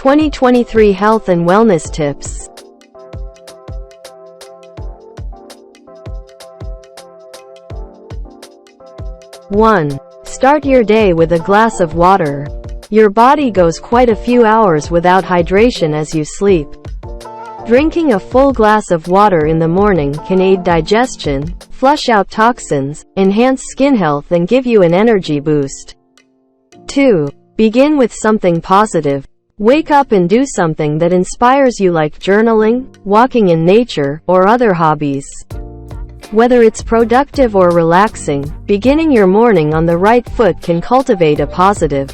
2023 Health and Wellness Tips. One. Start your day with a glass of water. Your body goes quite a few hours without hydration as you sleep. Drinking a full glass of water in the morning can aid digestion, flush out toxins, enhance skin health and give you an energy boost. 2. Begin with something positive. Wake up and do something that inspires you, like journaling, walking in nature, or other hobbies. Whether it's productive or relaxing, beginning your morning on the right foot can cultivate a positive.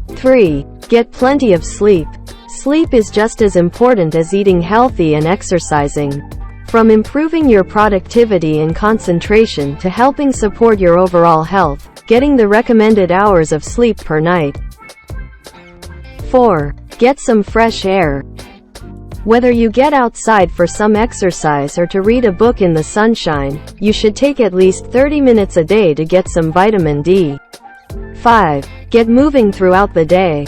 3. Get plenty of sleep. Sleep is just as important as eating healthy and exercising. From improving your productivity and concentration to helping support your overall health, getting the recommended hours of sleep per night. 4. Get some fresh air. Whether you get outside for some exercise or to read a book in the sunshine, you should take at least 30 minutes a day to get some vitamin D. 5. Get moving throughout the day.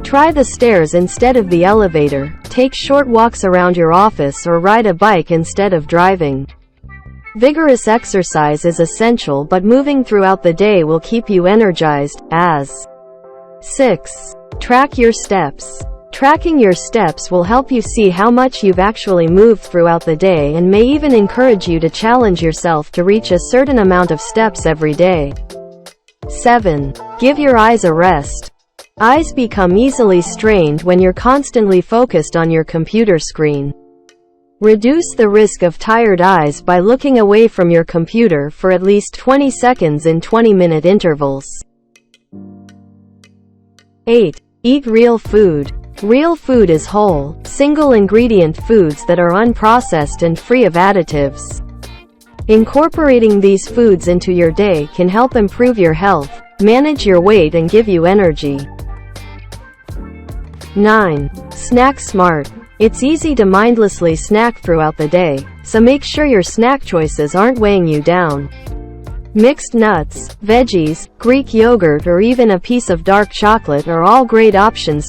Try the stairs instead of the elevator, take short walks around your office or ride a bike instead of driving. Vigorous exercise is essential, but moving throughout the day will keep you energized. 6. Track your steps. Tracking your steps will help you see how much you've actually moved throughout the day and may even encourage you to challenge yourself to reach a certain amount of steps every day. 7. Give your eyes a rest. Eyes become easily strained when you're constantly focused on your computer screen. Reduce the risk of tired eyes by looking away from your computer for at least 20 seconds in 20-minute intervals. 8. Eat real food. Real food is whole, single-ingredient foods that are unprocessed and free of additives. Incorporating these foods into your day can help improve your health, manage your weight and give you energy. 9. Snack smart. It's easy to mindlessly snack throughout the day, so make sure your snack choices aren't weighing you down. Mixed nuts, veggies, Greek yogurt or even a piece of dark chocolate are all great options.